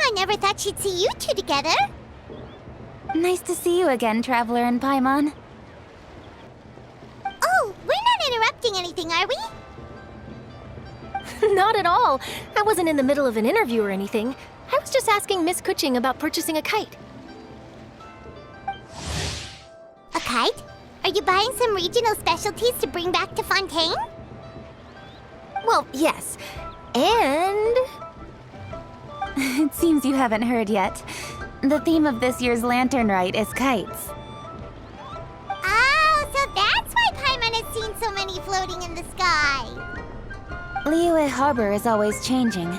I never thought she'd see you two together. Nice to see you again, Traveler and Paimon. Oh, we're not interrupting anything, are we? Not at all. I wasn't in the middle of an interview or anything. I was just asking Miss Kuching about purchasing a kite. A kite? Are you buying some regional specialties to bring back to Fontaine? Well, yes. And... It seems you haven't heard yet. The theme of this year's Lantern Rite is kites. Oh, so that's why Paimon has seen so many floating in the sky. Liyue Harbor is always changing,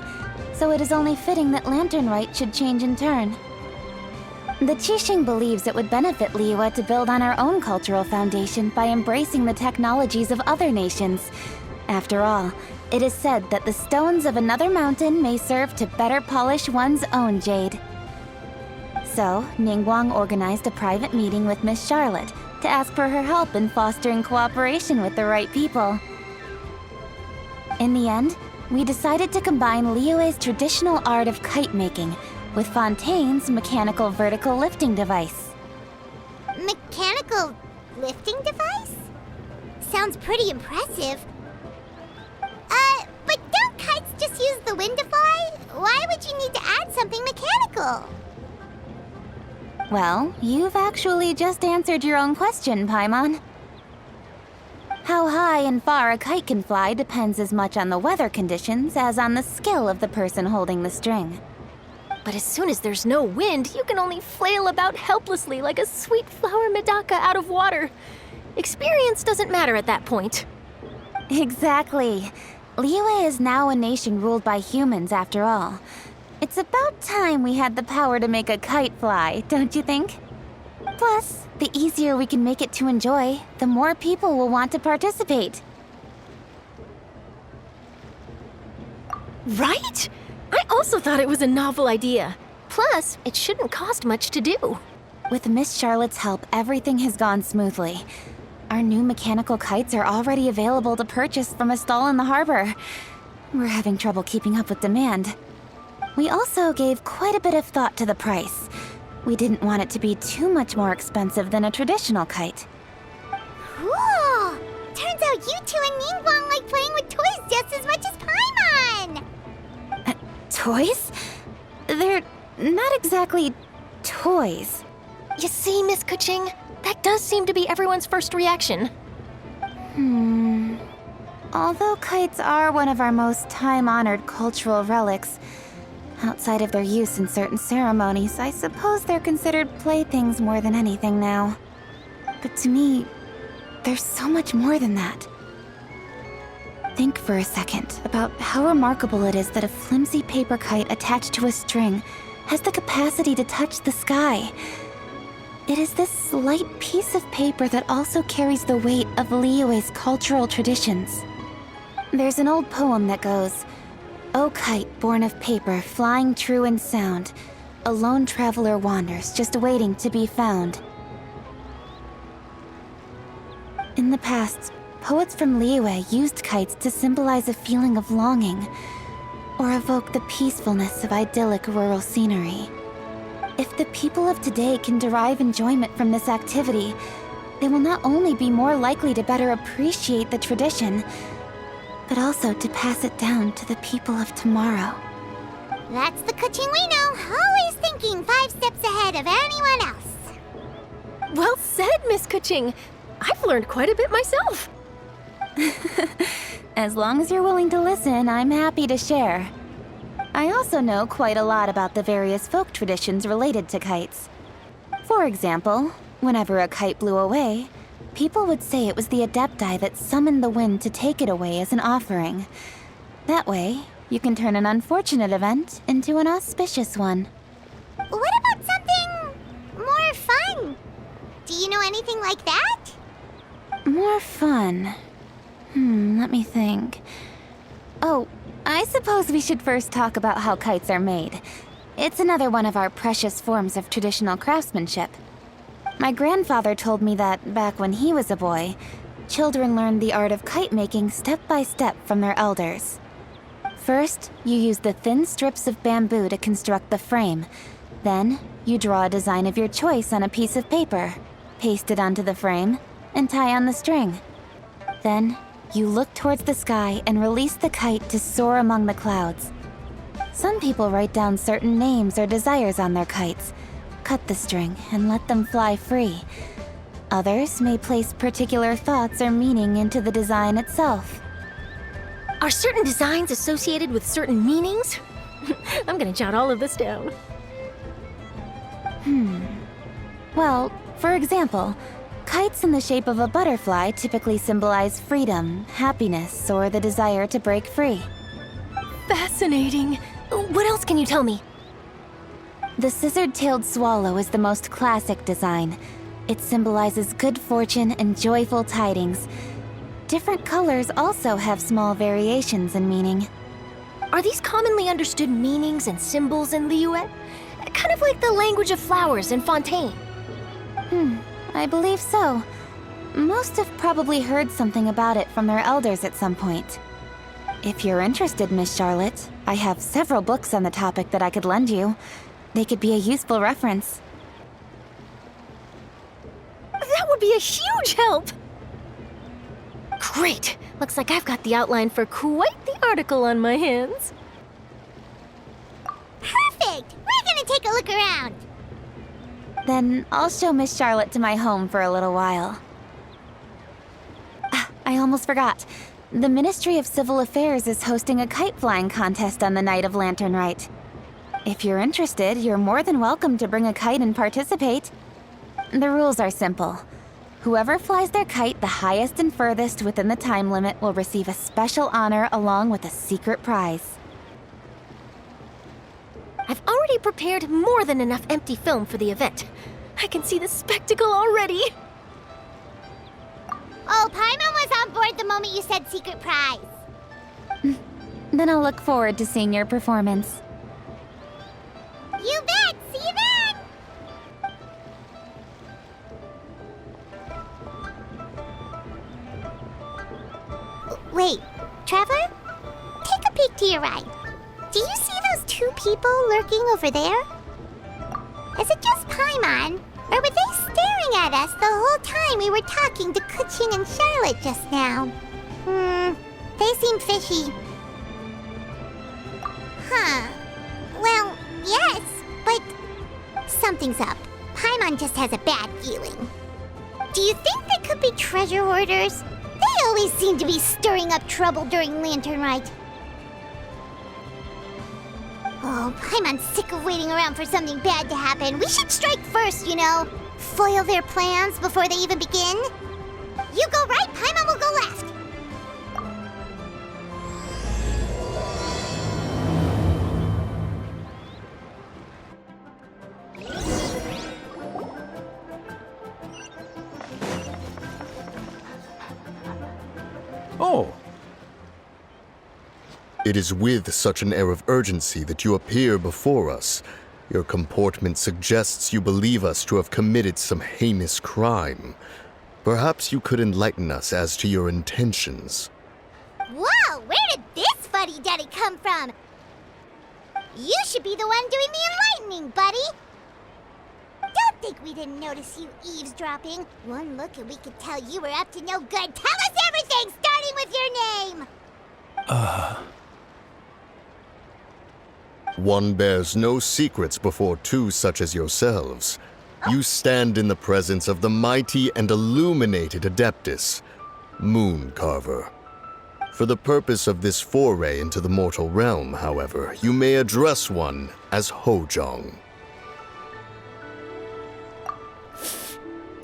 so it is only fitting that Lantern Rite should change in turn. The Qixing believes it would benefit Liyue to build on our own cultural foundation by embracing the technologies of other nations. After all, it is said that the stones of another mountain may serve to better polish one's own jade. So, Ningguang organized a private meeting with Miss Charlotte to ask for her help in fostering cooperation with the right people. In the end, we decided to combine Liyue's traditional art of kite making with Fontaine's mechanical vertical lifting device. Mechanical lifting device? Sounds pretty impressive. But don't kites just use the wind to fly? Why would you need to add something mechanical? Well, you've actually just answered your own question, Paimon. How high and far a kite can fly depends as much on the weather conditions as on the skill of the person holding the string. But as soon as there's no wind, you can only flail about helplessly like a sweet flower medaka out of water. Experience doesn't matter at that point. Exactly. Liyue is now a nation ruled by humans, after all. It's about time we had the power to make a kite fly, don't you think? Plus, the easier we can make it to enjoy, the more people will want to participate. Right? I also thought it was a novel idea. Plus, it shouldn't cost much to do. With Miss Charlotte's help, everything has gone smoothly. Our new mechanical kites are already available to purchase from a stall in the harbor. We're having trouble keeping up with demand. We also gave quite a bit of thought to the price. We didn't want it to be too much more expensive than a traditional kite. Cool! Turns out you two and Ningguang like playing with toys just as much as Paimon! Toys? They're not exactly toys. You see, Miss Kuching? That does seem to be everyone's first reaction. Although kites are one of our most time-honored cultural relics, outside of their use in certain ceremonies, I suppose they're considered playthings more than anything now. But to me, there's so much more than that. Think for a second about how remarkable it is that a flimsy paper kite attached to a string has the capacity to touch the sky. It is this light piece of paper that also carries the weight of Liyue's cultural traditions. There's an old poem that goes, "O kite born of paper, flying true in sound, a lone traveler wanders, just waiting to be found." In the past, poets from Liyue used kites to symbolize a feeling of longing, or evoke the peacefulness of idyllic rural scenery. If the people of today can derive enjoyment from this activity, they will not only be more likely to better appreciate the tradition, but also to pass it down to the people of tomorrow. That's the Kuching we know, always thinking 5 steps ahead of anyone else. Well said, Miss Kuching. I've learned quite a bit myself. As long as you're willing to listen, I'm happy to share. I also know quite a lot about the various folk traditions related to kites. For example, whenever a kite blew away, people would say it was the Adepti that summoned the wind to take it away as an offering. That way, you can turn an unfortunate event into an auspicious one. What about something more fun? Do you know anything like that? More fun. Let me think. Oh, I suppose we should first talk about how kites are made. It's another one of our precious forms of traditional craftsmanship. My grandfather told me that, back when he was a boy, children learned the art of kite making step by step from their elders. First, you use the thin strips of bamboo to construct the frame. Then, you draw a design of your choice on a piece of paper, paste it onto the frame, and tie on the string. Then, you look towards the sky and release the kite to soar among the clouds. Some people write down certain names or desires on their kites, cut the string, and let them fly free. Others may place particular thoughts or meaning into the design itself. Are certain designs associated with certain meanings? I'm gonna jot all of this down. Well, for example, kites in the shape of a butterfly typically symbolize freedom, happiness, or the desire to break free. Fascinating. What else can you tell me? The scissor-tailed swallow is the most classic design. It symbolizes good fortune and joyful tidings. Different colors also have small variations in meaning. Are these commonly understood meanings and symbols in Liyue? Kind of like the language of flowers in Fontaine. I believe so. Most have probably heard something about it from their elders at some point. If you're interested, Miss Charlotte, I have several books on the topic that I could lend you. They could be a useful reference. That would be a huge help! Great! Looks like I've got the outline for quite the article on my hands. Perfect! We're gonna take a look around. Then I'll show Miss Charlotte to my home for a little while. I almost forgot. The Ministry of Civil Affairs is hosting a kite flying contest on the night of Lantern Rite. If you're interested, you're more than welcome to bring a kite and participate. The rules are simple. Whoever flies their kite the highest and furthest within the time limit will receive a special honor along with a secret prize. I've already prepared more than enough empty film for the event. I can see the spectacle already. Oh, Paimon was on board the moment you said secret prize. Then I'll look forward to seeing your performance. You bet! See you then! Wait, Trevor? Take a peek to your right. Do you see those two people lurking over there? Is it just Paimon? Or were they staring at us the whole time we were talking to Kuchin and Charlotte just now? They seem fishy. Huh. Well, yes, but something's up. Paimon just has a bad feeling. Do you think they could be treasure hoarders? They always seem to be stirring up trouble during Lantern Rite. Oh, Paimon's sick of waiting around for something bad to happen. We should strike first, you know. Foil their plans before they even begin. You go right, Paimon will go left. Oh. It is with such an air of urgency that you appear before us. Your comportment suggests you believe us to have committed some heinous crime. Perhaps you could enlighten us as to your intentions. Whoa, where did this fuddy-duddy come from? You should be the one doing the enlightening, buddy. Don't think we didn't notice you eavesdropping. One look and we could tell you were up to no good. Tell us everything, starting with your name. One bears no secrets before two such as yourselves. You stand in the presence of the mighty and illuminated Adeptus, Moon Carver. For the purpose of this foray into the mortal realm, however, you may address one as Hojong.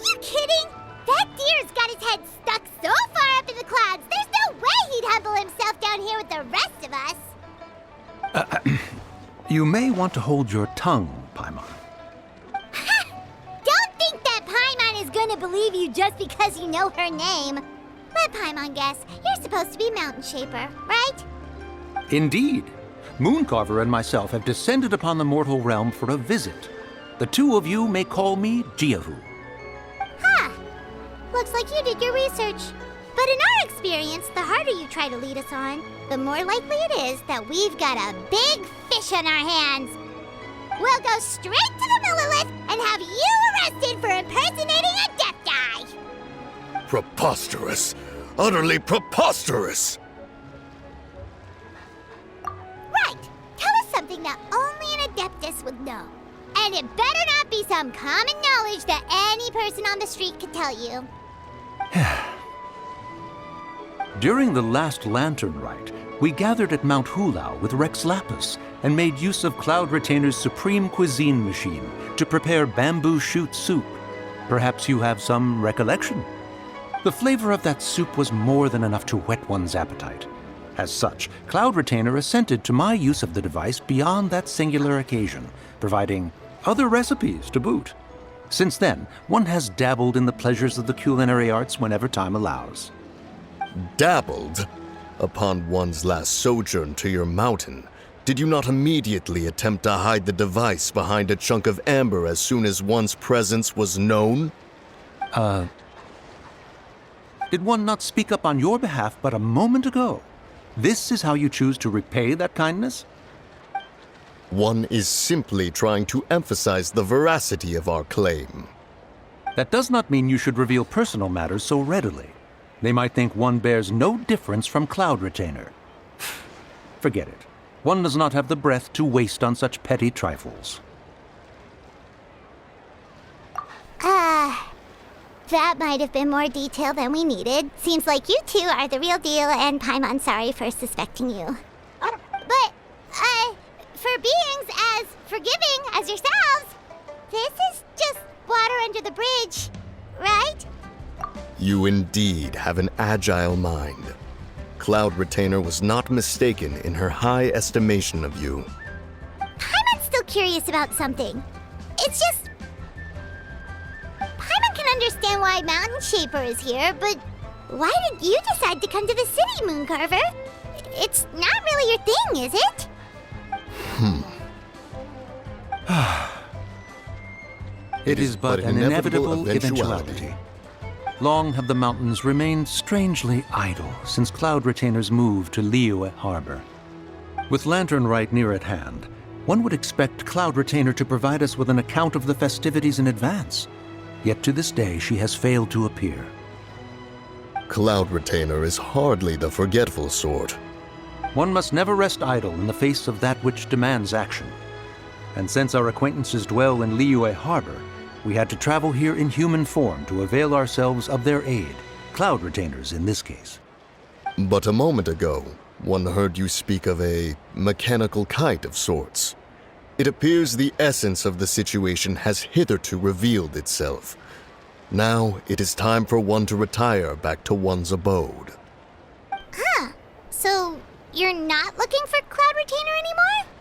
You kidding? That deer's got his head stuck so far up in the clouds, there's no way he'd humble himself down here with the rest of us. You may want to hold your tongue, Paimon. Don't think that Paimon is gonna believe you just because you know her name. Let Paimon guess. You're supposed to be Mountain Shaper, right? Indeed. Mooncarver and myself have descended upon the mortal realm for a visit. The two of you may call me Jiahu. Huh. Looks like you did your research. But in our experience, the harder you try to lead us on, the more likely it is that we've got a big fish on our hands. We'll go straight to the Millilith and have you arrested for impersonating a Adepti! Preposterous! Utterly preposterous! Right! Tell us something that only an Adeptus would know. And it better not be some common knowledge that any person on the street could tell you. During the last Lantern Rite, we gathered at Mount Hulau with Rex Lapis and made use of Cloud Retainer's supreme cuisine machine to prepare bamboo shoot soup. Perhaps you have some recollection? The flavor of that soup was more than enough to whet one's appetite. As such, Cloud Retainer assented to my use of the device beyond that singular occasion, providing other recipes to boot. Since then, one has dabbled in the pleasures of the culinary arts whenever time allows. Dabbled? Upon one's last sojourn to your mountain, did you not immediately attempt to hide the device behind a chunk of amber as soon as one's presence was known? Did one not speak up on your behalf but a moment ago? This is how you choose to repay that kindness? One is simply trying to emphasize the veracity of our claim. That does not mean you should reveal personal matters so readily. They might think one bears no difference from Cloud Retainer. Forget it. One does not have the breath to waste on such petty trifles. That might have been more detail than we needed. Seems like you two are the real deal, and Paimon's sorry for suspecting you. But, for beings as forgiving as yourselves, this is just water under the bridge, right? You indeed have an agile mind. Cloud Retainer was not mistaken in her high estimation of you. Paimon's still curious about something. It's just... Paimon can understand why Mountain Shaper is here, but why did you decide to come to the city, Mooncarver? It's not really your thing, is it? It is but an inevitable eventuality. Long have the mountains remained strangely idle since Cloud Retainer's move to Liyue Harbor. With Lantern Rite near at hand, one would expect Cloud Retainer to provide us with an account of the festivities in advance. Yet to this day, she has failed to appear. Cloud Retainer is hardly the forgetful sort. One must never rest idle in the face of that which demands action. And since our acquaintances dwell in Liyue Harbor, we had to travel here in human form to avail ourselves of their aid, Cloud Retainers in this case. But a moment ago, one heard you speak of a mechanical kite of sorts. It appears the essence of the situation has hitherto revealed itself. Now it is time for one to retire back to one's abode. So, you're not looking for Cloud Retainer anymore?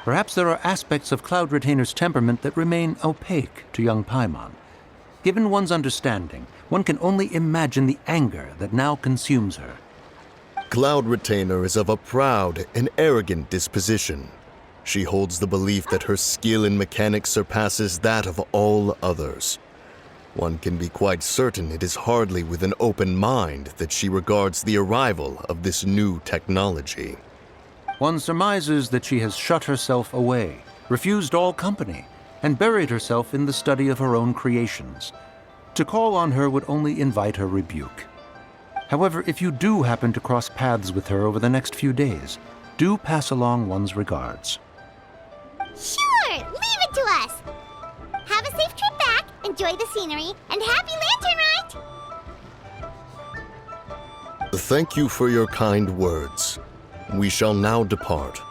Perhaps there are aspects of Cloud Retainer's temperament that remain opaque to young Paimon. Given one's understanding, one can only imagine the anger that now consumes her. Cloud Retainer is of a proud and arrogant disposition. She holds the belief that her skill in mechanics surpasses that of all others. One can be quite certain it is hardly with an open mind that she regards the arrival of this new technology. One surmises that she has shut herself away, refused all company, and buried herself in the study of her own creations. To call on her would only invite her rebuke. However, if you do happen to cross paths with her over the next few days, do pass along one's regards. Sure, leave it to us. Have a safe trip back, enjoy the scenery, and happy Lantern Rite! Thank you for your kind words. We shall now depart.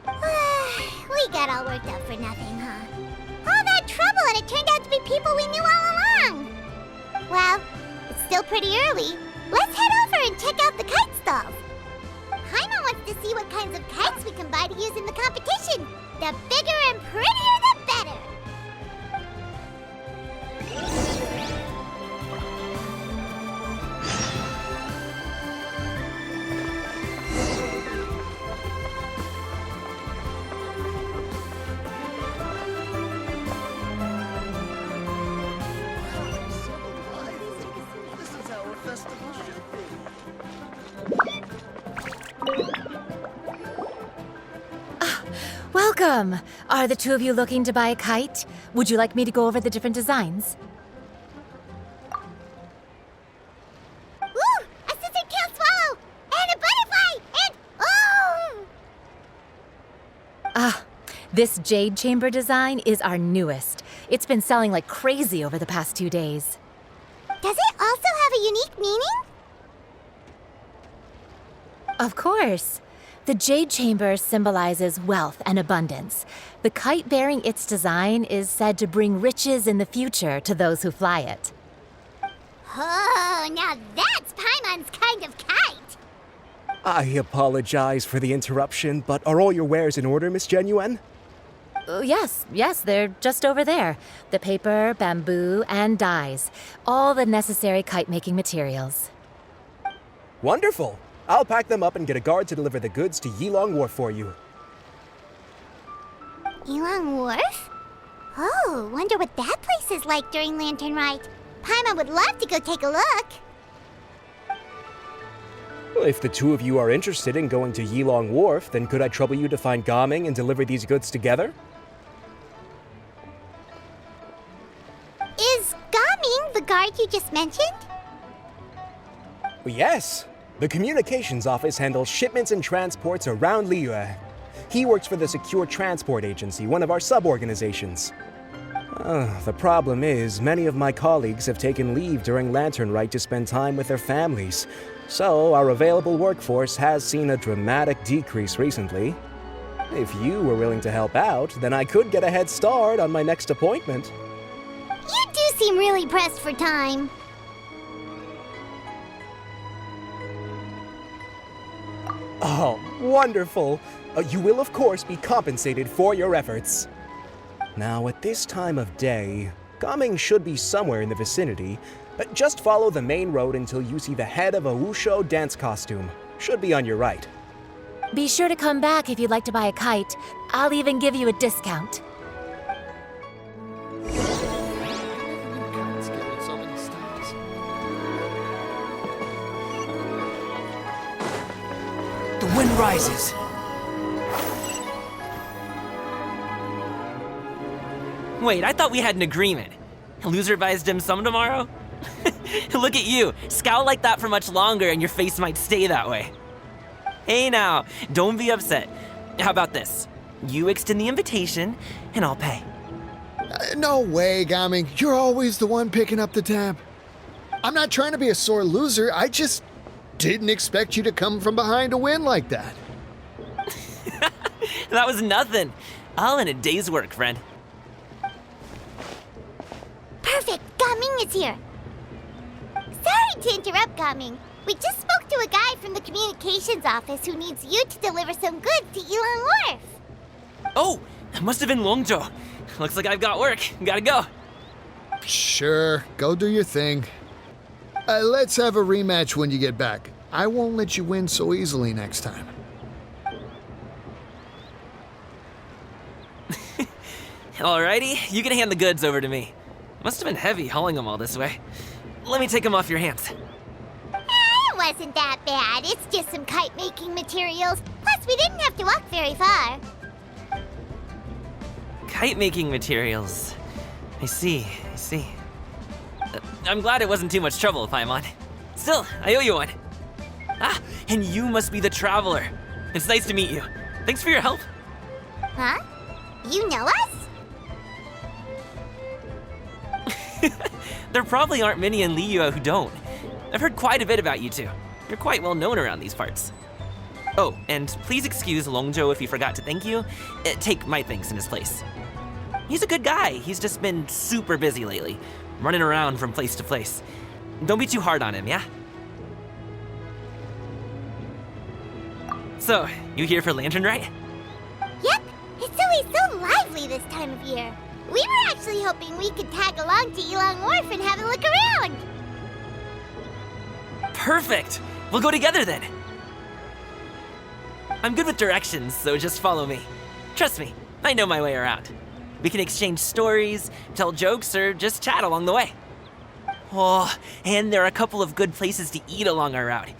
We got all worked up for nothing, huh? All that trouble and it turned out to be people we knew all along. Well, it's still pretty early. Let's head over and check out the kite stalls. Paimon wants to see what kinds of kites we can buy to use in the competition. The bigger and prettier, the better. This is how a festival should be. Welcome! Are the two of you looking to buy a kite? Would you like me to go over the different designs? Ooh! A scissor kill swallow! And a butterfly! And oh! Ah, this jade chamber design is our newest. It's been selling like crazy over the past 2 days. Does it also have a unique meaning? Of course. The jade chamber symbolizes wealth and abundance. The kite bearing its design is said to bring riches in the future to those who fly it. Oh, now that's Paimon's kind of kite! I apologize for the interruption, but are all your wares in order, Miss Genuine? Yes, they're just over there. The paper, bamboo, and dyes. All the necessary kite-making materials. Wonderful! I'll pack them up and get a guard to deliver the goods to Yilong Wharf for you. Yilong Wharf? Oh, wonder what that place is like during Lantern Rite. Paimon would love to go take a look. If the two of you are interested in going to Yilong Wharf, then could I trouble you to find Gaming and deliver these goods together? Is Gaming the guard you just mentioned? Yes. The communications office handles shipments and transports around Liyue. He works for the Secure Transport Agency, one of our sub-organizations. The problem is, many of my colleagues have taken leave during Lantern Rite to spend time with their families, so our available workforce has seen a dramatic decrease recently. If you were willing to help out, then I could get a head start on my next appointment. You do seem really pressed for time. Oh, wonderful! You will, of course, be compensated for your efforts. Now, at this time of day, Gaming should be somewhere in the vicinity. Just follow the main road until you see the head of a Wushu dance costume. Should be on your right. Be sure to come back if you'd like to buy a kite. I'll even give you a discount. The wind rises. Wait, I thought we had an agreement. Loser buys dim sum tomorrow? Look at you. Scowl like that for much longer and your face might stay that way. Hey now, don't be upset. How about this? You extend the invitation and I'll pay. No way, Gaming. You're always the one picking up the tab. I'm not trying to be a sore loser. I just didn't expect you to come from behind to win like that. That was nothing. All in a day's work, friend. Perfect, Gaming is here. Sorry to interrupt, Gaming. We just spoke to a guy from the communications office who needs you to deliver some goods to Yilong Wharf. Oh, it must have been Longzhou. Looks like I've got work. Gotta go. Sure, go do your thing. Let's have a rematch when you get back. I won't let you win so easily next time. Alrighty, you can hand the goods over to me. Must have been heavy hauling them all this way. Let me take them off your hands. It wasn't that bad. It's just some kite-making materials. Plus, we didn't have to walk very far. Kite-making materials. I see. I'm glad it wasn't too much trouble, Paimon. Still, I owe you one. Ah, and you must be the traveler. It's nice to meet you. Thanks for your help. Huh? You know us? There probably aren't many in Liyue who don't. I've heard quite a bit about you two. You're quite well known around these parts. Oh, and please excuse Longzhou if he forgot to thank you. Take my thanks in his place. He's a good guy. He's just been super busy lately, running around from place to place. Don't be too hard on him, yeah? So, you here for Lantern Rite? Yep. It's always so lively this time of year. We were actually hoping we could tag along to Yilong Wharf and have a look around. Perfect! We'll go together then. I'm good with directions, so just follow me. Trust me, I know my way around. We can exchange stories, tell jokes, or just chat along the way. Oh, and there are a couple of good places to eat along our route.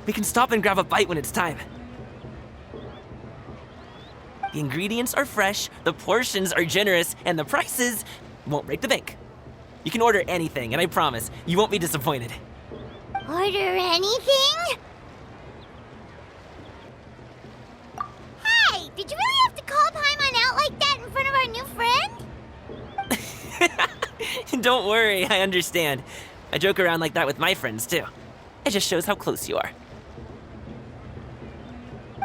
We can stop and grab a bite when it's time. The ingredients are fresh, the portions are generous, and the prices won't break the bank. You can order anything, and I promise, you won't be disappointed. Order anything? Hey, did you really have to call Paimon out like that in front of our new friend? Don't worry, I understand. I joke around like that with my friends, too. It just shows how close you are.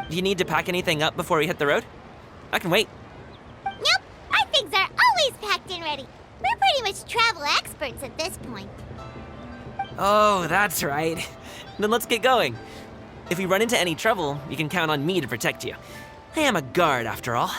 Do you need to pack anything up before we hit the road? I can wait. Nope, our things are always packed and ready. We're pretty much travel experts at this point. Oh, that's right. Then let's get going. If we run into any trouble, you can count on me to protect you. I am a guard, after all.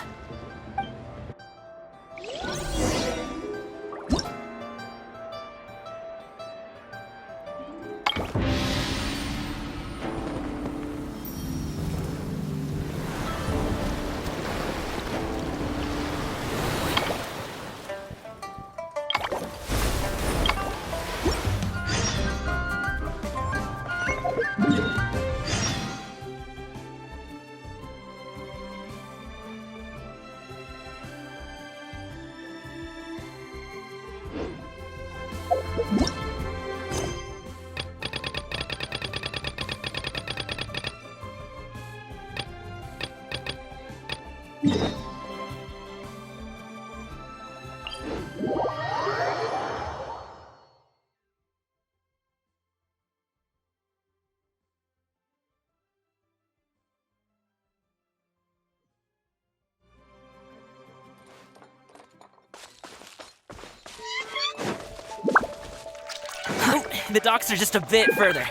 The docks are just a bit further.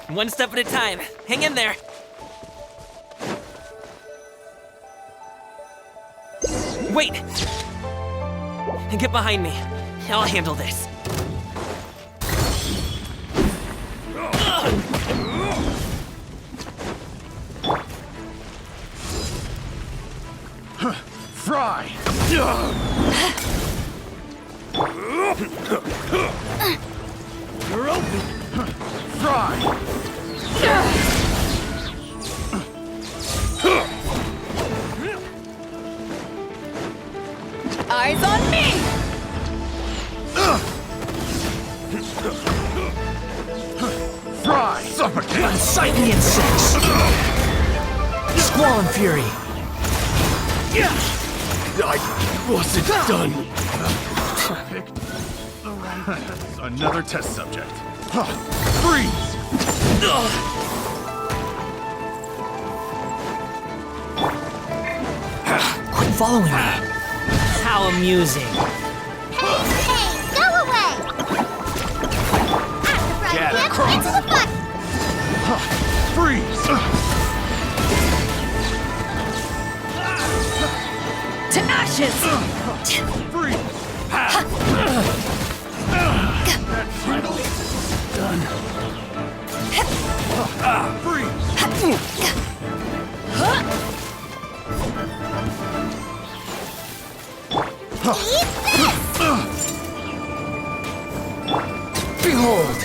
One step at a time. Hang in there. Wait! Get behind me. I'll handle this. Fry! You're open! Fry! Eyes on me! Fry! Unsightly insects! Squall and Fury! I wasn't done! Picked the wrong Another test subject. Freeze! Quit following me! How amusing. Hey, go away! Get Out across. into the butt! Freeze! To ashes! Freeze! That's finally done. Freeze! Eat this! Behold!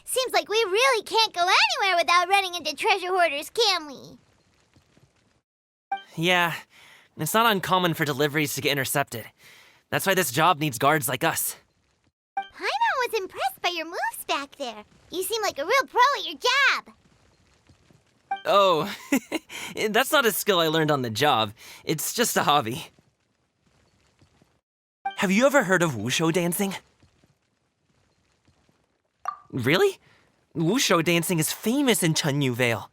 Seems like we really can't go anywhere without running into treasure hoarders, can we? Yeah, it's not uncommon for deliveries to get intercepted. That's why this job needs guards like us. Paimon was impressed by your moves back there. You seem like a real pro at your job. Oh, that's not a skill I learned on the job. It's just a hobby. Have you ever heard of wushu dancing? Really? Wushu dancing is famous in Chunyu Vale.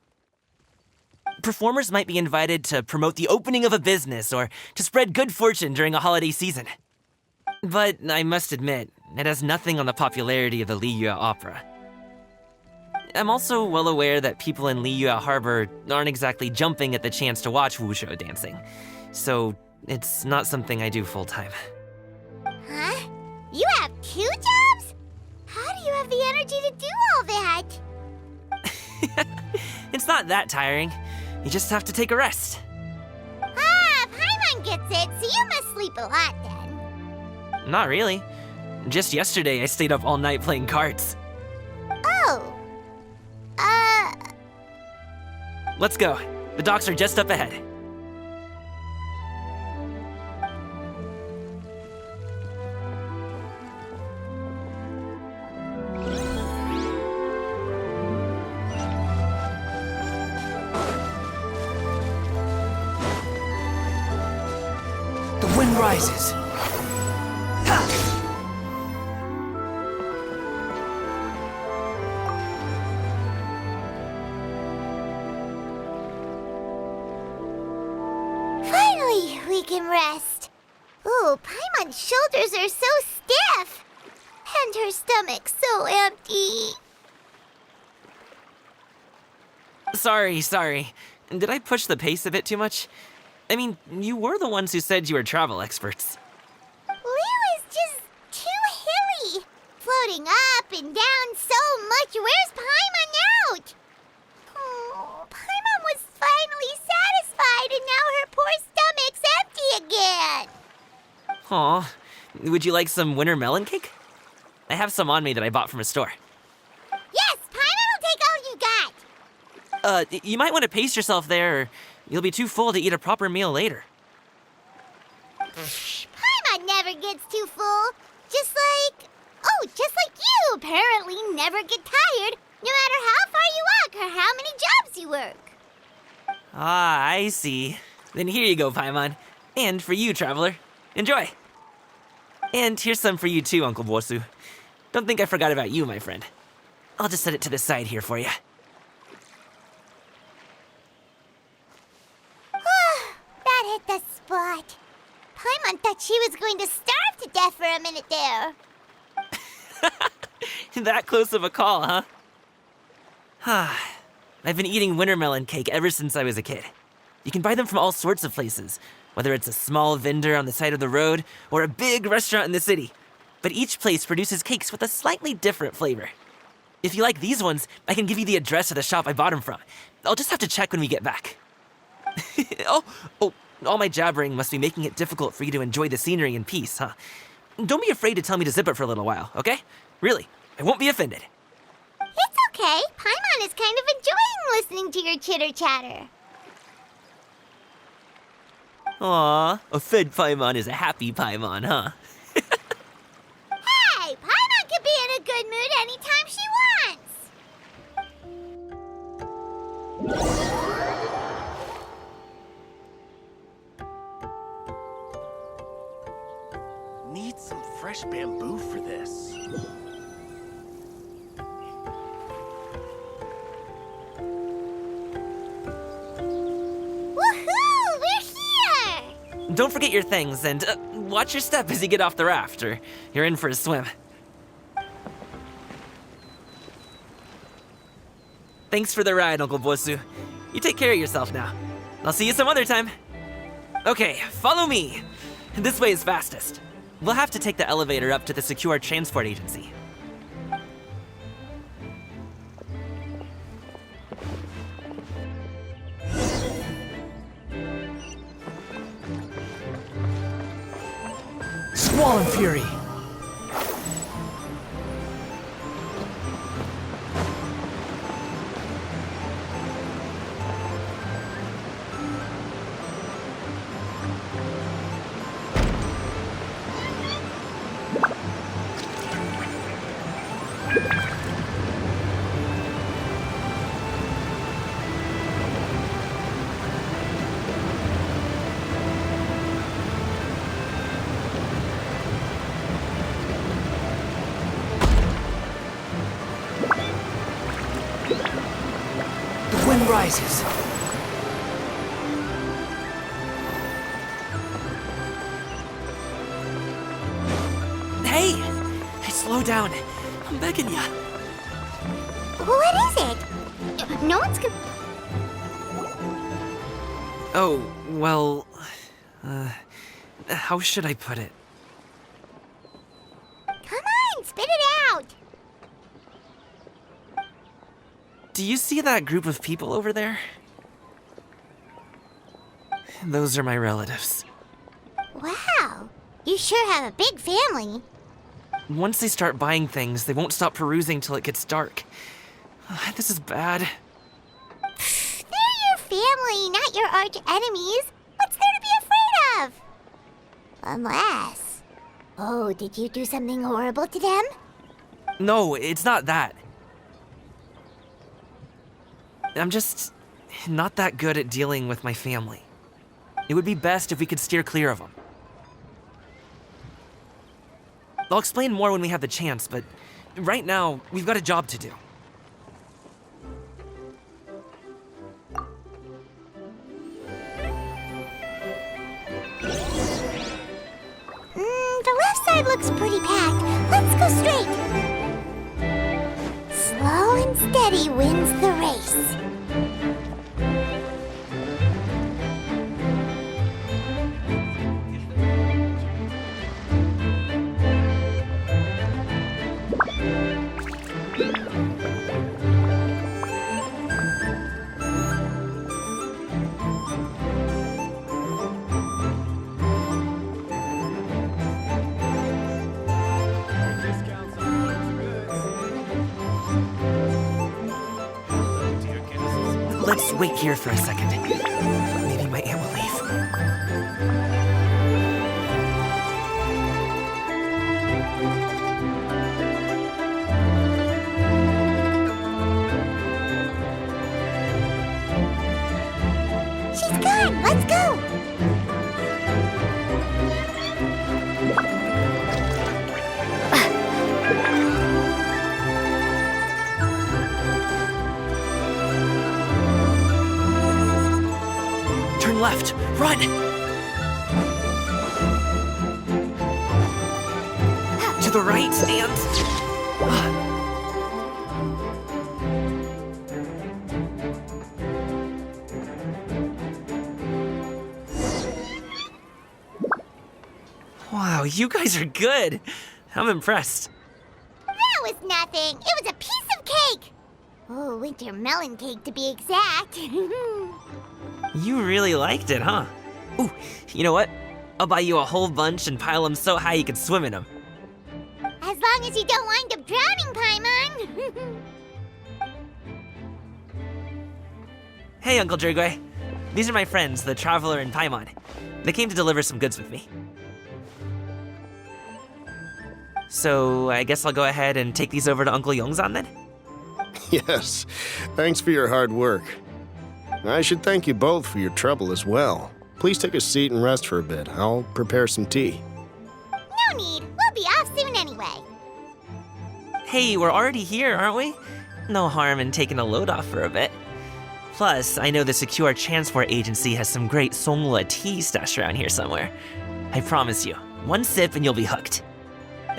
Performers might be invited to promote the opening of a business or to spread good fortune during a holiday season. But I must admit, it has nothing on the popularity of the Liyue Opera. I'm also well aware that people in Liyue Harbor aren't exactly jumping at the chance to watch wushu dancing, so it's not something I do full-time. Huh? You have 2 jobs? How do you have the energy to do all that? It's not that tiring. You just have to take a rest. Ah, Paimon gets it, so you must sleep a lot then. Not really. Just yesterday, I stayed up all night playing cards. let's go. The docks are just up ahead. The wind rises. Finally, we can rest. Ooh, Paimon's shoulders are so stiff. And her stomach so empty. Sorry. Did I push the pace a bit too much? I mean, you were the ones who said you were travel experts. Leo is just too hilly. Floating up and down so much. Where's Paimon out? Oh, Paimon was finally satisfied and now her poor stomach's empty again. Aw, would you like some winter melon cake? I have some on me that I bought from a store. Yes, Paimon will take all you got. You might want to pace yourself there, or you'll be too full to eat a proper meal later. Paimon never gets too full. Just like you apparently never get tired, no matter how far you walk or how many jobs you work. Ah, I see. Then here you go, Paimon. And for you, traveler. Enjoy. And here's some for you too, Uncle Bosu. Don't think I forgot about you, my friend. I'll just set it to the side here for you. That hit the spot. Paimon thought she was going to starve to death for a minute there. That close of a call, huh? I've been eating winter melon cake ever since I was a kid. You can buy them from all sorts of places, whether it's a small vendor on the side of the road or a big restaurant in the city. But each place produces cakes with a slightly different flavor. If you like these ones, I can give you the address of the shop I bought them from. I'll just have to check when we get back. Oh, all my jabbering must be making it difficult for you to enjoy the scenery in peace, huh? Don't be afraid to tell me to zip it for a little while, okay? Really, I won't be offended. It's okay. Paimon is kind of enjoying listening to your chitter-chatter. Aw, a fed Paimon is a happy Paimon, huh? Hey, Paimon can be in a good mood anytime she wants. Need some fresh bamboo for this. Woohoo! We're here! Don't forget your things, and watch your step as you get off the raft, or you're in for a swim. Thanks for the ride, Uncle Bosu. You take care of yourself now. I'll see you some other time. Okay, follow me. This way is fastest. We'll have to take the elevator up to the secure transport agency. Squall Fury. The wind rises. Hey! Hey, slow down. I'm begging ya. What is it? No one's gonna... Oh, well... how should I put it? Come on, spit it out! Do you see that group of people over there? Those are my relatives. Wow, you sure have a big family. Once they start buying things, they won't stop perusing till it gets dark. This is bad. They're family, not your arch enemies. What's there to be afraid of? Unless... Oh, did you do something horrible to them? No, it's not that. I'm just not that good at dealing with my family. It would be best if we could steer clear of them. I'll explain more when we have the chance, but right now, we've got a job to do. The left side looks pretty packed. Let's go straight. Slow and steady wins the race. Let's wait here for a second. Maybe my aunt will leave. She's gone. Let's go. Turn left. Run! To the right, and... Wow, you guys are good. I'm impressed. That was nothing. It was a piece of cake. Oh, winter melon cake to be exact. You really liked it, huh? Ooh, you know what? I'll buy you a whole bunch and pile them so high you can swim in them. As long as you don't wind up drowning, Paimon. Hey, Uncle Jirgwe. These are my friends, the Traveler and Paimon. They came to deliver some goods with me. So, I guess I'll go ahead and take these over to Uncle Yongzan then? Yes, thanks for your hard work. I should thank you both for your trouble as well. Please take a seat and rest for a bit. I'll prepare some tea. No need. We'll be off soon anyway. Hey, we're already here, aren't we? No harm in taking a load off for a bit. Plus, I know the Secure Transport Agency has some great Songhua tea stashed around here somewhere. I promise you, one sip and you'll be hooked.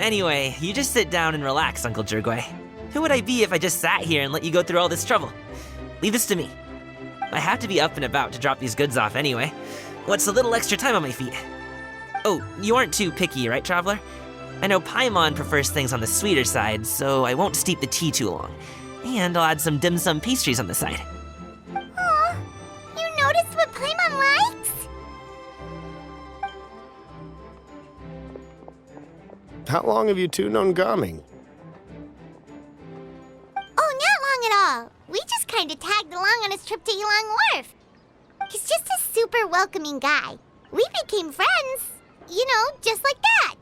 Anyway, you just sit down and relax, Uncle Jirgwe. Who would I be if I just sat here and let you go through all this trouble? Leave this to me. I have to be up and about to drop these goods off anyway. What's a little extra time on my feet? Oh, you aren't too picky, right, Traveler? I know Paimon prefers things on the sweeter side, so I won't steep the tea too long. And I'll add some dim sum pastries on the side. Aw, you noticed what Paimon likes? How long have you two known Gaming? Oh, not long at all. We just kind of tagged along on his trip to Yulong Wharf. He's just a super welcoming guy. We became friends, you know, just like that.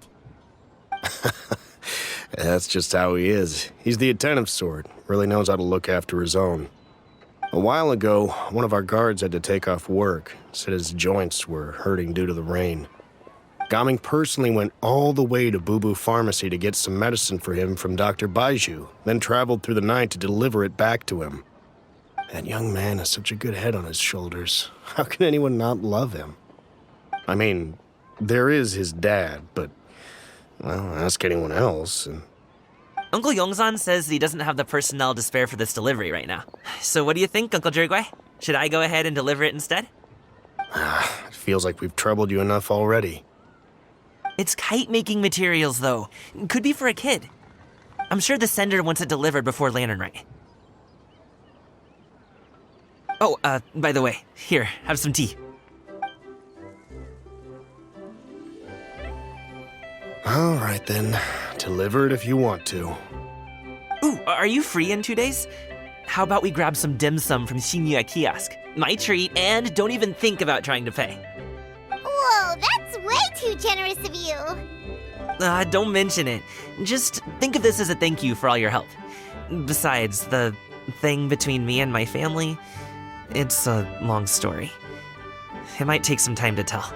That's just how he is. He's the attentive sort, really knows how to look after his own. A while ago, one of our guards had to take off work, said his joints were hurting due to the rain. Gaming personally went all the way to Boo Boo Pharmacy to get some medicine for him from Dr. Baiju, then traveled through the night to deliver it back to him. That young man has such a good head on his shoulders. How can anyone not love him? I mean, there is his dad, but, well, ask anyone else, and... Uncle Yongzan says he doesn't have the personnel to spare for this delivery right now. So what do you think, Uncle Jirgwe? Should I go ahead and deliver it instead? It feels like we've troubled you enough already. It's kite-making materials, though. Could be for a kid. I'm sure the sender wants it delivered before Lantern Rite. Oh, by the way, here, have some tea. All right, then. Deliver it if you want to. Ooh, are you free in 2 days? how about we grab some dim sum from Shinya Kiosk? My treat, and don't even think about trying to pay. Whoa, that's way too generous of you. Don't mention it. Just think of this as a thank you for all your help. Besides, the thing between me and my family, it's a long story. It might take some time to tell.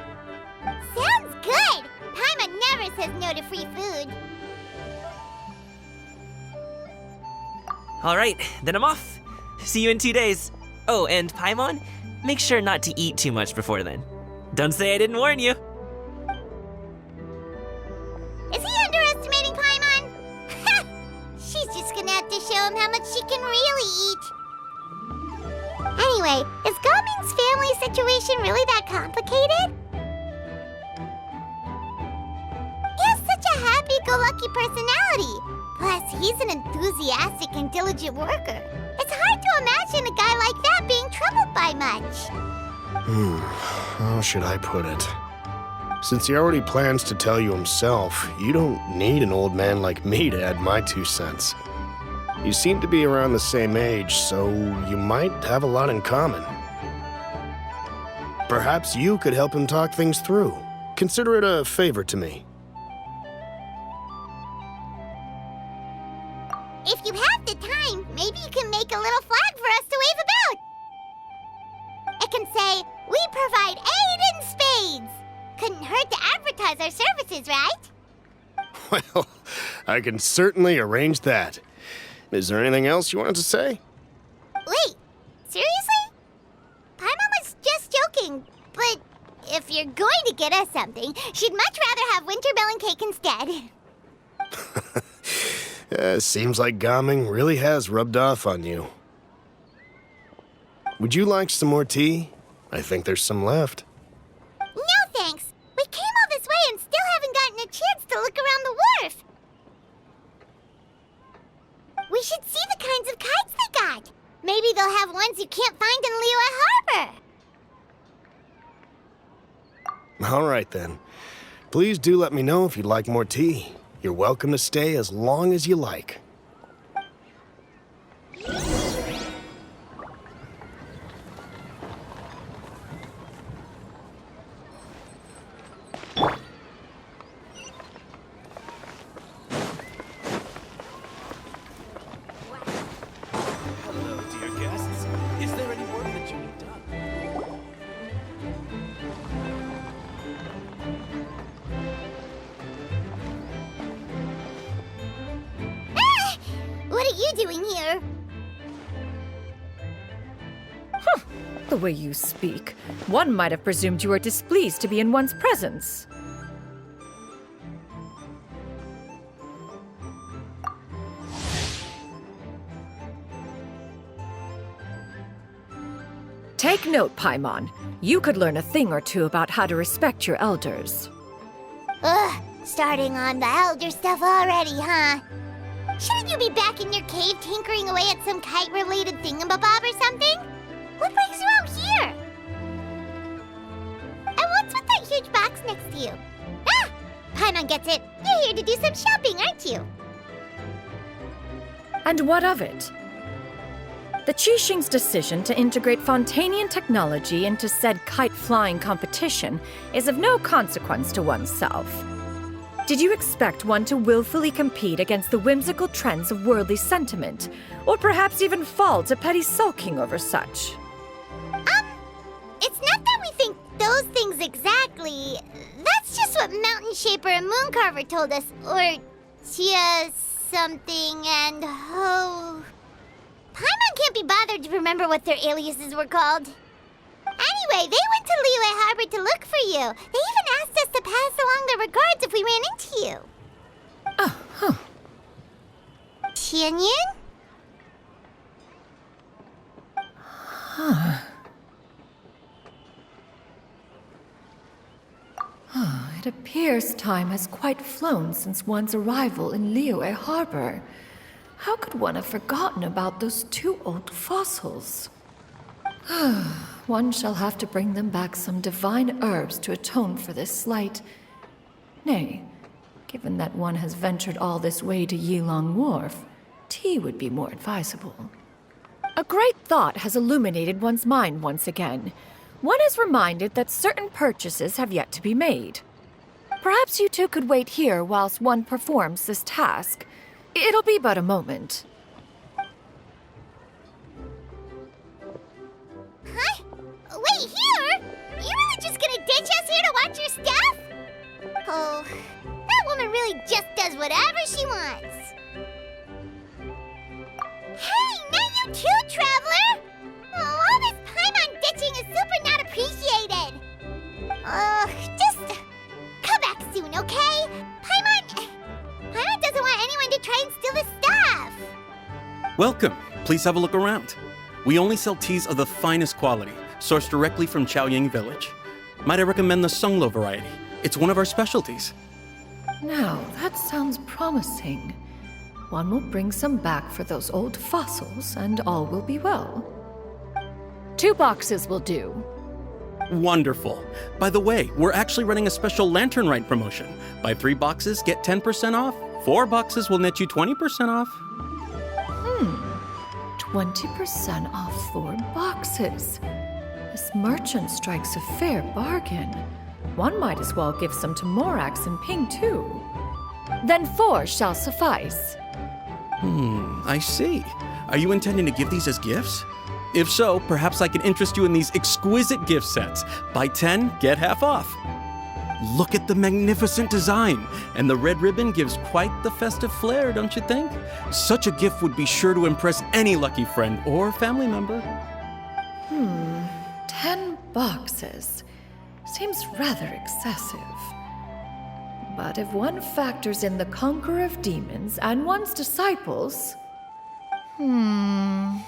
Sounds good. Paimon never says no to free food. All right, then I'm off. See you in 2 days. Oh, and Paimon, make sure not to eat too much before then. Don't say I didn't warn you. Is he underestimating Paimon? Ha! She's just gonna have to show him how much she can really eat. Anyway, is Gaming's family situation really that complicated? He has such a happy-go-lucky personality. Plus, he's an enthusiastic and diligent worker. It's hard to imagine a guy like that being troubled by much. How should I put it? Since he already plans to tell you himself, you don't need an old man like me to add my 2 cents. You seem to be around the same age, so you might have a lot in common. Perhaps you could help him talk things through. Consider it a favor to me. If you have the time, maybe you can make a little flag for us to wave about. It can say, "We provide aid in spades." Couldn't hurt to advertise our services, right? Well, I can certainly arrange that. Is there anything else you wanted to say? Wait, seriously? Paimon was just joking, but if you're going to get us something, she'd much rather have winter melon cake instead. Seems like Gaming really has rubbed off on you. Would you like some more tea? I think there's some left. No thanks. We came all this way and still haven't gotten a chance to look around the wharf. We should see the kinds of kites they got. Maybe they'll have ones you can't find in Liyue Harbor. All right, then. Please do let me know if you'd like more tea. You're welcome to stay as long as you like. Hello, dear guests. Is there any work that you need done? What are you doing here? The way you speak, one might have presumed you were displeased to be in one's presence. Take note, Paimon. You could learn a thing or two about how to respect your elders. Ugh, starting on the elder stuff already, huh? Shouldn't you be back in your cave tinkering away at some kite-related thingamabob or something? What brings you out here? And what's with that huge box next to you? Ah! Paimon gets it. You're here to do some shopping, aren't you? And what of it? The Qixing's decision to integrate Fontanian technology into said kite-flying competition is of no consequence to oneself. Did you expect one to willfully compete against the whimsical trends of worldly sentiment, or perhaps even fall to petty sulking over such? It's not that we think those things exactly. That's just what Mountain Shaper and Mooncarver told us. Or Tia something and Ho. Paimon can't be bothered to remember what their aliases were called. Anyway, they went to Liyue Harbor to look for you. They even asked us to pass along their regards if we ran into you. Oh, huh. Tianyin? It appears time has quite flown since one's arrival in Liyue Harbor. How could one have forgotten about those 2 old fossils? One shall have to bring them back some divine herbs to atone for this slight. Nay, given that one has ventured all this way to Yilong Wharf, tea would be more advisable. A great thought has illuminated one's mind once again. One is reminded that certain purchases have yet to be made. Perhaps you two could wait here whilst one performs this task. It'll be but a moment. Huh? Wait, here? You really just gonna ditch us here to watch your stuff? Oh, that woman really just does whatever she wants. Hey, not you too, Traveler! Oh, all this Paimon ditching is super not appreciated. Just come back soon, okay? Paimon doesn't want anyone to try and steal the stuff. Welcome. Please have a look around. We only sell teas of the finest quality, sourced directly from Chaoying Village. Might I recommend the Sunglo variety? It's one of our specialties. Now, that sounds promising. One will bring some back for those old fossils, and all will be well. 2 boxes will do. Wonderful. By the way, we're actually running a special Lantern Rite promotion. Buy 3 boxes, get 10% off. 4 boxes will net you 20% off. 20% off 4 boxes. This merchant strikes a fair bargain. One might as well give some to Morax and Ping, too. Then 4 shall suffice. I see. Are you intending to give these as gifts? If so, perhaps I can interest you in these exquisite gift sets. Buy 10, get half off. Look at the magnificent design, and the red ribbon gives quite the festive flair, don't you think? Such a gift would be sure to impress any lucky friend or family member. 10 boxes. Seems rather excessive. But if one factors in the Conqueror of Demons and one's disciples... 10!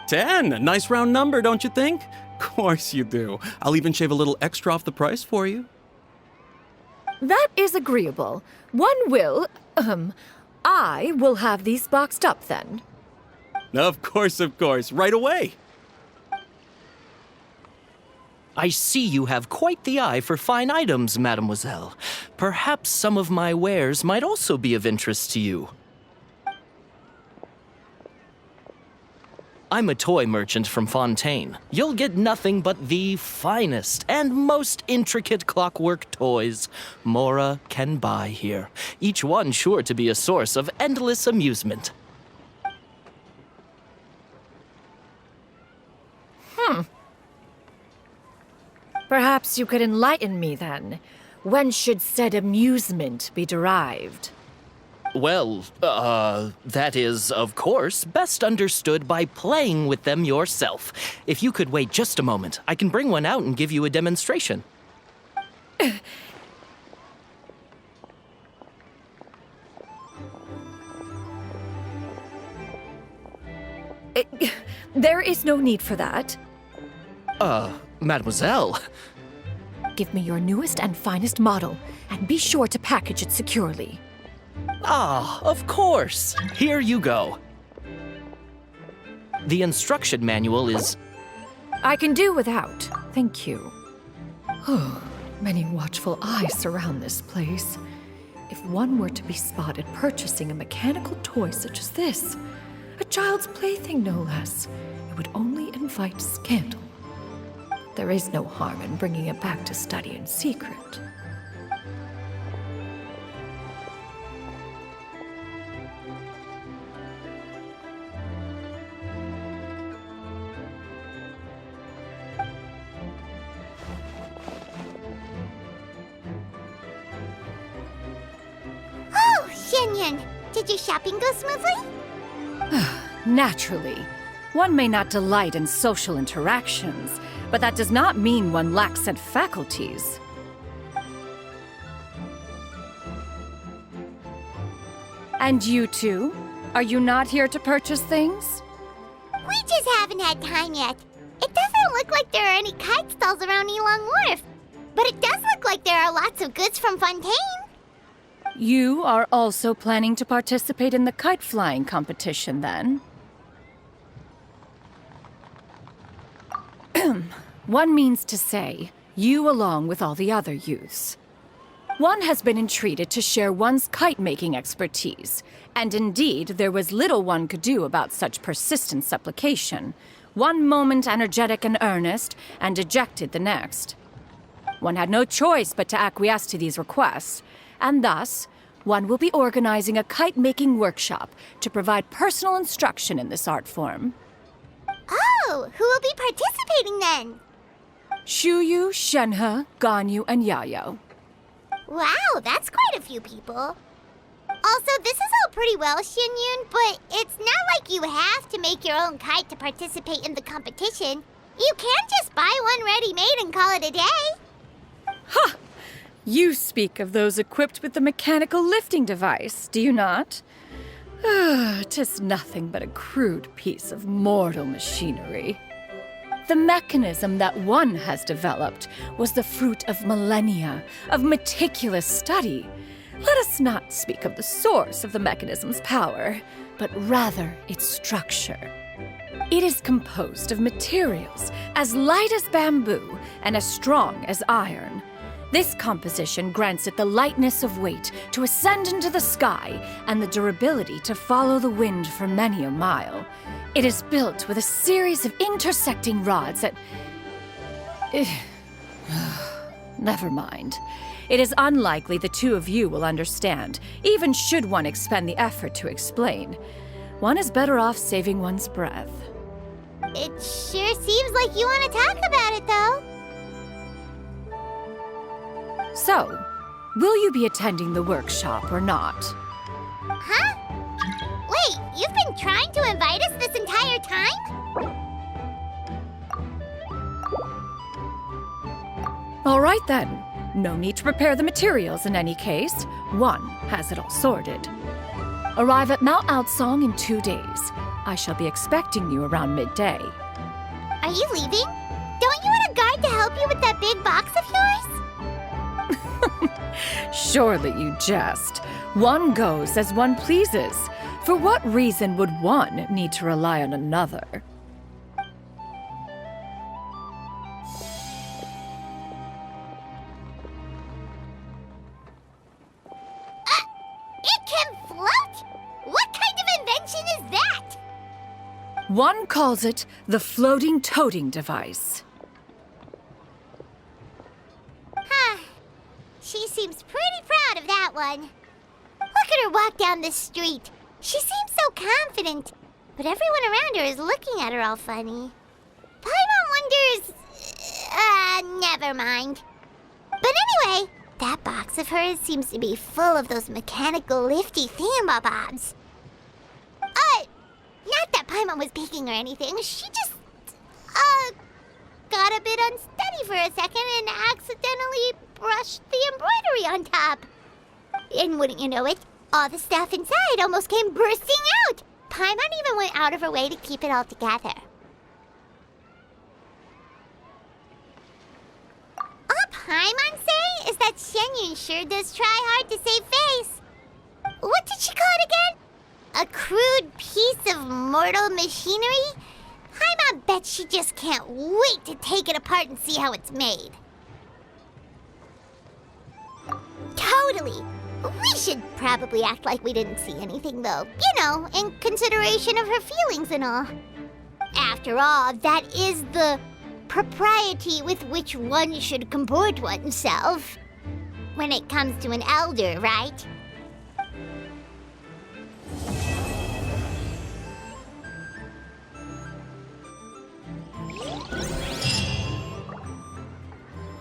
A nice round number, don't you think? Course you do. I'll even shave a little extra off the price for you. That is agreeable. I will have these boxed up then. Of course, right away. I see you have quite the eye for fine items, mademoiselle. Perhaps some of my wares might also be of interest to you. I'm a toy merchant from Fontaine. You'll get nothing but the finest and most intricate clockwork toys Mora can buy here. Each one sure to be a source of endless amusement. Perhaps you could enlighten me then. When should said amusement be derived? Well, that is, of course, best understood by playing with them yourself. If you could wait just a moment, I can bring one out and give you a demonstration. There is no need for that. Mademoiselle. Give me your newest and finest model, and be sure to package it securely. Ah, of course. Here you go. The instruction manual is... I can do without, thank you. Many watchful eyes surround this place. If one were to be spotted purchasing a mechanical toy such as this, a child's plaything no less, it would only invite scandal. There is no harm in bringing it back to study in secret. Oh, Shenyan, did your shopping go smoothly? Naturally. One may not delight in social interactions, but that does not mean one lacks said faculties. And you two? Are you not here to purchase things? We just haven't had time yet. It doesn't look like there are any kite stalls around Elong Wharf, but it does look like there are lots of goods from Fontaine. You are also planning to participate in the kite flying competition, then? One means to say, you along with all the other youths. One has been entreated to share one's kite-making expertise, and indeed there was little one could do about such persistent supplication. One moment energetic and earnest, and dejected the next. One had no choice but to acquiesce to these requests, and thus, one will be organizing a kite-making workshop to provide personal instruction in this art form. Oh, who will be participating then? Shuyu, Shenhe, Ganyu, and Yayo. Wow, that's quite a few people. Also, this is all pretty well, Xinyun, but it's not like you have to make your own kite to participate in the competition. You can just buy one ready-made and call it a day. Ha! You speak of those equipped with the mechanical lifting device, do you not? 'Tis nothing but a crude piece of mortal machinery. The mechanism that one has developed was the fruit of millennia of meticulous study. Let us not speak of the source of the mechanism's power, but rather its structure. It is composed of materials as light as bamboo and as strong as iron. This composition grants it the lightness of weight to ascend into the sky and the durability to follow the wind for many a mile. It is built with a series of intersecting rods that... Never mind. It is unlikely the two of you will understand, even should one expend the effort to explain. One is better off saving one's breath. It sure seems like you want to talk about it, though. So, will you be attending the workshop or not? Huh? Wait, you've been trying to invite us this entire time? All right then. No need to prepare the materials in any case. One has it all sorted. Arrive at Mount Outsong in 2 days. I shall be expecting you around midday. Are you leaving? Don't you want a guard to help you with that big box of yours? Surely you jest. One goes as one pleases. For what reason would one need to rely on another? It can float? What kind of invention is that? One calls it the floating toting device. Huh. She seems pretty proud of that one. Look at her walk down the street. She seems so confident, but everyone around her is looking at her all funny. Paimon wonders... never mind. But anyway, that box of hers seems to be full of those mechanical lifty thingamabobs. Not that Paimon was peeking or anything. She just, got a bit unsteady for a second and accidentally brushed the embroidery on top. And wouldn't you know it, all the stuff inside almost came bursting out. Paimon even went out of her way to keep it all together. All Paimon say is that Xianyun sure does try hard to save face. What did she call it again? A crude piece of mortal machinery? Paimon bet she just can't wait to take it apart and see how it's made. Totally. We should probably act like we didn't see anything, though. You know, in consideration of her feelings and all. After all, that is the propriety with which one should comport oneself. When it comes to an elder, right?